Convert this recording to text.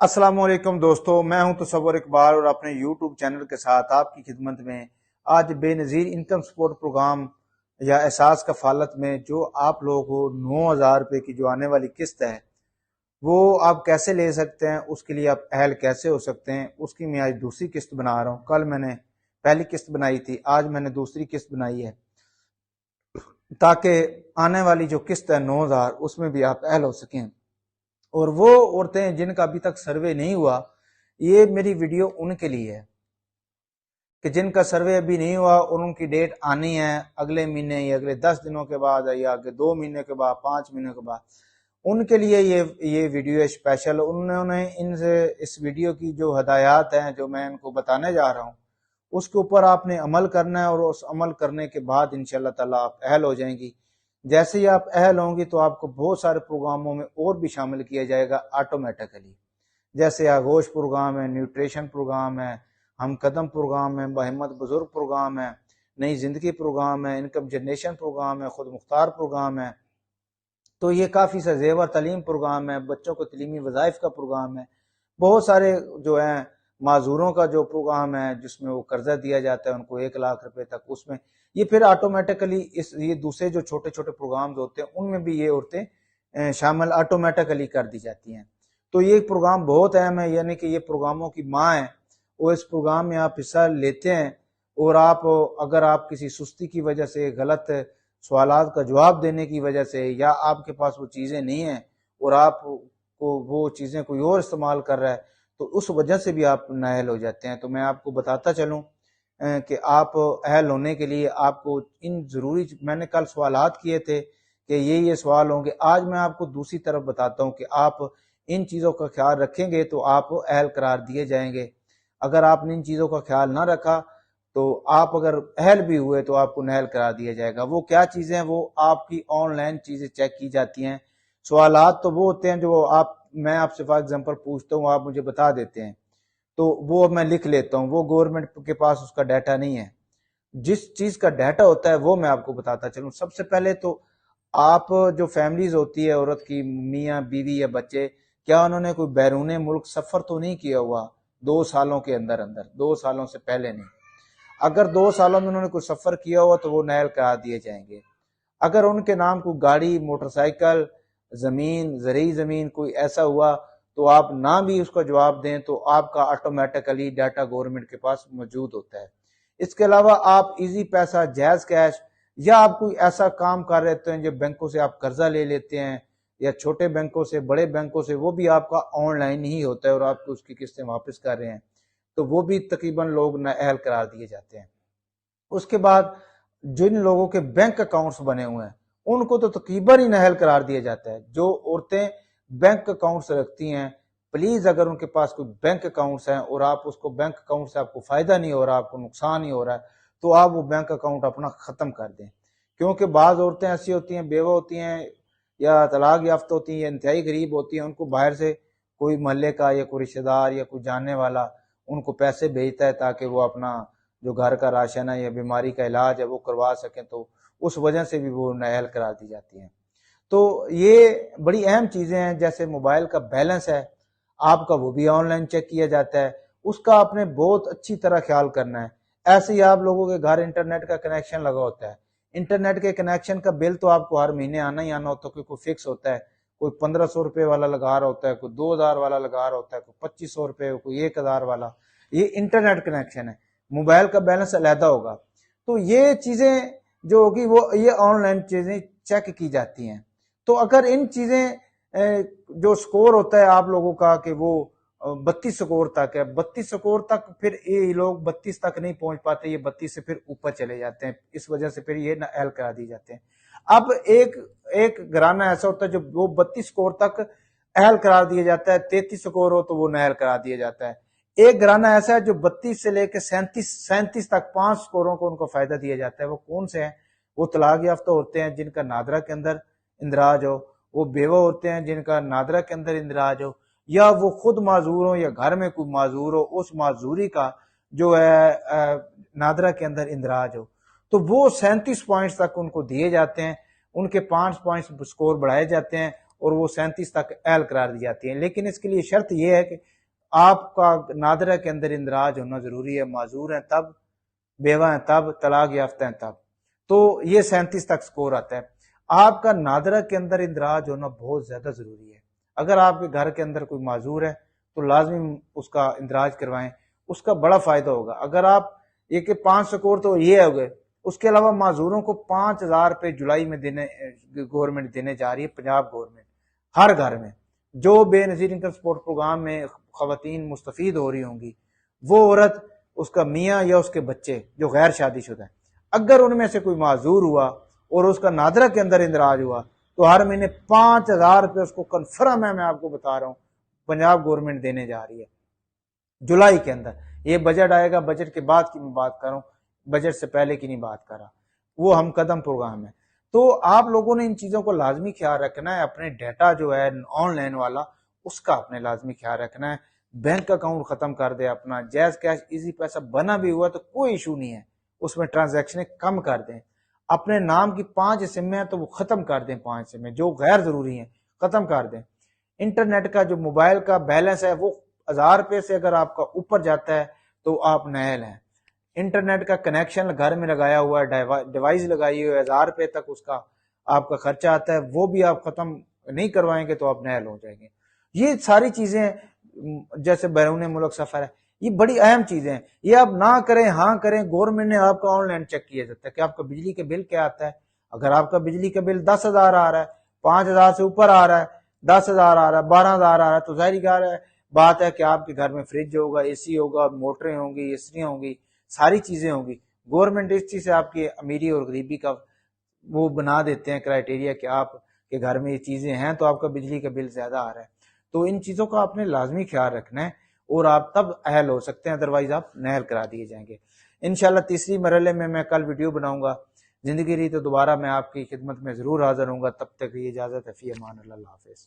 अस्सलाम वालेकुम दोस्तों, मैं हूं तसव्वुर इकबाल और अपने YouTube चैनल के साथ आपकी खिदमत में आज बेनज़ीर इनकम सपोर्ट प्रोग्राम या एहसास कफालत में जो आप लोगों को 9,000 रुपये की जो आने वाली किस्त है वो आप कैसे ले सकते हैं, उसके लिए आप अहल कैसे हो सकते हैं, उसकी मैं आज दूसरी किस्त बना रहा हूँ। कल मैंने पहली किस्त बनाई थी, आज मैंने दूसरी किस्त बनाई है ताकि आने वाली जो किस्त है 9,000 उसमें भी आप अहल हो सकें। और वो औरतें जिनका अभी तक सर्वे नहीं हुआ, ये मेरी वीडियो उनके लिए है कि जिनका सर्वे अभी नहीं हुआ और उनकी डेट आनी है अगले महीने या अगले 10 दिनों के बाद या अगले 2 महीने के बाद, 5 महीने के बाद। उनके लिए ये वीडियो है स्पेशल। उन्होंने इनसे इस वीडियो की जो हदायत हैं जो मैं इनको बताने जा रहा हूँ उसके ऊपर आपने अमल करना है और उस अमल करने के बाद इंशाअल्लाह ताला आप अहल हो जाएंगी। जैसे ही आप अहल होंगी तो आपको बहुत सारे प्रोग्रामों में और भी शामिल किया जाएगा ऑटोमेटिकली, जैसे आगोश प्रोग्राम है, न्यूट्रिशन प्रोग्राम है, हम कदम प्रोग्राम है, बहिम्मत बुजुर्ग प्रोग्राम है, नई जिंदगी प्रोग्राम है, इनकम जनरेशन प्रोग्राम है, खुद मुख्तार प्रोग्राम है। तो ये काफ़ी सा जेवर तालीम प्रोग्राम है, बच्चों को तलीमी वज़ाइफ का प्रोग्राम है, बहुत सारे जो हैं माजूरों का जो प्रोग्राम है जिसमें वो कर्जा दिया जाता है उनको 1 लाख रुपए तक, उसमें ये फिर ऑटोमेटिकली ये दूसरे जो छोटे छोटे प्रोग्राम्स होते हैं उनमें भी ये औरतें शामिल ऑटोमेटिकली कर दी जाती हैं। तो ये प्रोग्राम बहुत अहम है, यानी कि ये प्रोग्रामों की माँ है। वो इस प्रोग्राम में आप हिस्सा लेते हैं और आप अगर आप किसी सुस्ती की वजह से, गलत सवालात का जवाब देने की वजह से, या आपके पास वो चीज़ें नहीं हैं और आप को वो चीज़ें कोई और इस्तेमाल कर रहा है तो उस वजह से भी आप नाअहल हो जाते हैं। तो मैं आपको बताता चलूँ कि आप अहल होने के लिए आपको इन ज़रूरी, मैंने कल सवालात किए थे कि ये सवाल होंगे, आज मैं आपको दूसरी तरफ बताता हूँ कि आप इन चीज़ों का ख्याल रखेंगे तो आप अहल करार दिए जाएंगे। अगर आपने इन चीज़ों का ख्याल ना रखा तो आप अगर अहल भी हुए तो आपको नाअहल करार दिया जाएगा। वो क्या चीज़ें हैं? वो आपकी ऑनलाइन चीज़ें चेक की जाती हैं। सवालात तो वो होते हैं जो मैं आपसे फॉर एग्जांपल पूछता हूँ, आप मुझे बता देते हैं तो वो मैं लिख लेता हूँ, वो गवर्नमेंट के पास उसका डाटा नहीं है। जिस चीज़ का डाटा होता है वो मैं आपको बताता चलूँ। सबसे पहले तो आप जो फैमिलीज होती है औरत की, मियाँ बीवी या बच्चे, क्या उन्होंने कोई बैरून मुल्क सफ़र तो नहीं किया हुआ 2 सालों के अंदर अंदर, 2 सालों से पहले नहीं। अगर 2 सालों में उन्होंने कोई सफ़र किया हुआ तो वो नाअहल करार दिए जाएंगे। अगर उनके नाम कोई गाड़ी, मोटरसाइकिल, ज़मीन, ज़रूरी ज़मीन कोई ऐसा हुआ तो आप ना भी उसका जवाब दें तो आपका ऑटोमेटिकली डाटा गवर्नमेंट के पास मौजूद होता है। इसके अलावा आप इजी पैसा, जायज़ कैश, या आप कोई ऐसा काम कर रहे हैं जो बैंकों से आप कर्जा ले लेते हैं या छोटे बैंकों से, बड़े बैंकों से, वो भी आपका ऑनलाइन ही होता है और आपको उसकी किस्तें वापस कर रहे हैं तो वो भी तकरीबन लोग नाअहल करार दिए जाते हैं। उसके बाद जिन लोगों के बैंक अकाउंट्स बने हुए हैं उनको तो तकरीबन ही नाअहल करार दिया जाता है। जो औरतें बैंक अकाउंट्स रखती हैं, प्लीज अगर उनके पास कोई बैंक अकाउंट्स हैं और आप उसको बैंक अकाउंट से आपको फायदा नहीं हो रहा, आपको नुकसान ही हो रहा है, तो आप वो बैंक अकाउंट अपना खत्म कर दें। क्योंकि बाज औरतें ऐसी होती हैं, बेवा होती हैं या तलाक याफ्ता होती हैं या इंतहाई गरीब होती हैं, उनको बाहर से कोई मोहल्ले का या कोई रिश्तेदार या कोई जानने वाला उनको पैसे भेजता है ताकि वो अपना जो घर का राशन है या बीमारी का इलाज है वो करवा सकें, तो उस वजह से भी वो नाअहल करार दी जाती हैं। तो ये बड़ी अहम चीज़ें हैं। जैसे मोबाइल का बैलेंस है आपका, वो भी ऑनलाइन चेक किया जाता है, उसका आपने बहुत अच्छी तरह ख्याल करना है। ऐसे ही आप लोगों के घर इंटरनेट का कनेक्शन लगा होता है, इंटरनेट के कनेक्शन का बिल तो आपको हर महीने आना ही आना होता है, कोई फिक्स होता है, कोई 1500 रुपये वाला लगा रहा होता है, कोई 2000 वाला लगा रहा होता है, कोई 2500 रुपये, कोई 1000 वाला। ये इंटरनेट कनेक्शन है, मोबाइल का बैलेंस अलहदा होगा। तो ये चीज़ें जो होगी वो ये ऑनलाइन चीज़ें चेक की जाती हैं। तो अगर इन चीज़ें जो स्कोर होता है आप लोगों का कि वो 32 स्कोर तक है, 32 स्कोर तक, फिर ये लोग 32 तक नहीं पहुंच पाते, ये 32 से फिर ऊपर चले जाते हैं, इस वजह से फिर ये नाअहल करा दी जाते हैं। अब एक घराना ऐसा होता है जो वो 32 स्कोर तक अहल करार दिया जाता है, 33 स्कोर हो तो वो नाअहल करार दिया जाता है। एक घराना ऐसा है जो 32 से लेकर 37 तक 5 स्कोरों को उनको फायदा दिया जाता है। वो कौन से हैं? वो तलाक याफ्ता होते हैं जिनका नादरा के अंदर इंदराज हो, वो बेवा होते हैं जिनका नादरा के अंदर इंदराज हो, या वो खुद माजूर हो या घर में कोई माजूर हो, उस माजूरी का जो है नादरा के अंदर इंदराज हो, तो वो 37 पॉइंट्स तक उनको दिए जाते हैं, उनके 5 पॉइंट्स स्कोर बढ़ाए जाते हैं और वो 37 तक अहल करार दी जाती है। लेकिन इसके लिए शर्त यह है कि آپ کا نادرہ کے اندر اندراج ہونا ضروری ہے، معذور ہیں تب، بیوہ ہیں تب، طلاق یافتہ ہیں تب. تو یہ 37 تک سکور آتا ہے. آپ کا نادرہ کے اندر اندراج ہونا بہت زیادہ ضروری ہے. اگر آپ کے گھر کے اندر کوئی معذور ہے تو لازمی اس کا اندراج کروائیں، اس کا بڑا فائدہ ہوگا. اگر آپ یہ کہ 5 سکور تو یہ ہو گئے، اس کے علاوہ معذوروں کو 5,000 روپے جولائی میں گورنمنٹ دینے جا رہی ہے، پنجاب گورنمنٹ، ہر گھر میں. جو بے نظیر انکم سپورٹ پروگرام میں خواتین مستفید ہو رہی ہوں گی، وہ عورت، اس کا میاں یا اس کے بچے جو غیر شادی شدہ ہیں، اگر ان میں سے کوئی معذور ہوا اور اس کا نادرہ کے اندر اندراج ہوا تو ہر مہینے 5,000 روپے اس کو کنفرم ہے، میں آپ کو بتا رہا ہوں، پنجاب گورنمنٹ دینے جا رہی ہے جولائی کے اندر. یہ بجٹ آئے گا، بجٹ کے بعد کی میں بات کر رہا ہوں، بجٹ سے پہلے کی نہیں بات کر رہا، وہ ہم قدم پروگرام ہے. تو آپ لوگوں نے ان چیزوں کو لازمی خیال رکھنا ہے. اپنے ڈیٹا جو ہے آن لائن والا، اس کا اپنے لازمی خیال رکھنا ہے. بینک اکاؤنٹ ختم کر دیں اپنا، جیز کیش ایزی پیسہ بنا بھی ہوا تو کوئی ایشو نہیں ہے، اس میں ٹرانزیکشنیں کم کر دیں. اپنے نام کی 5 سمیں ہیں تو وہ ختم کر دیں، 5 سمیں جو غیر ضروری ہیں ختم کر دیں. انٹرنیٹ کا جو موبائل کا بیلنس ہے وہ 1,000 روپے سے اگر آپ کا اوپر جاتا ہے تو آپ نائل ہیں. انٹرنیٹ کا کنیکشن گھر میں لگایا ہوا ہے، ڈیوائس لگائی ہوئی ہے، 1,000 روپے تک اس کا آپ کا خرچہ آتا ہے، وہ بھی آپ ختم نہیں کروائیں گے تو آپ نائل ہو جائیں گے. یہ ساری چیزیں جیسے بیرون ملک سفر ہے، یہ بڑی اہم چیزیں ہیں. یہ آپ نہ کریں، ہاں کریں. گورنمنٹ نے آپ کا آن لائن چیک کیا جاتا ہے کہ آپ کا بجلی کے بل کیا آتا ہے. اگر آپ کا بجلی کا بل 10,000 آ رہا ہے، 5,000 سے اوپر آ رہا ہے، 10,000 آ رہا ہے، 12,000 آ رہا ہے، تو ظاہری بات ہے کہ آپ کے گھر میں فریج ہوگا، اے سی ہوگا، موٹریں ہوں گی، استریاں ہوں گی، ساری چیزیں ہوں گی. گورنمنٹ اس چیز سے آپ کی امیری اور غریبی کا وہ بنا دیتے ہیں کرائٹیریا کہ آپ کے گھر میں یہ چیزیں ہیں تو آپ کا بجلی کا بل زیادہ آ رہا ہے. تو ان چیزوں کا آپ نے لازمی خیال رکھنا ہے اور آپ تب اہل ہو سکتے ہیں، ادروائز آپ نہل کرا دیے جائیں گے. انشاءاللہ تیسری مرحلے میں کل ویڈیو بناؤں گا. زندگی رہی تو دوبارہ میں آپ کی خدمت میں ضرور حاضر ہوں گا. تب تک یہ اجازت ہے، فی امان اللہ، اللہ حافظ.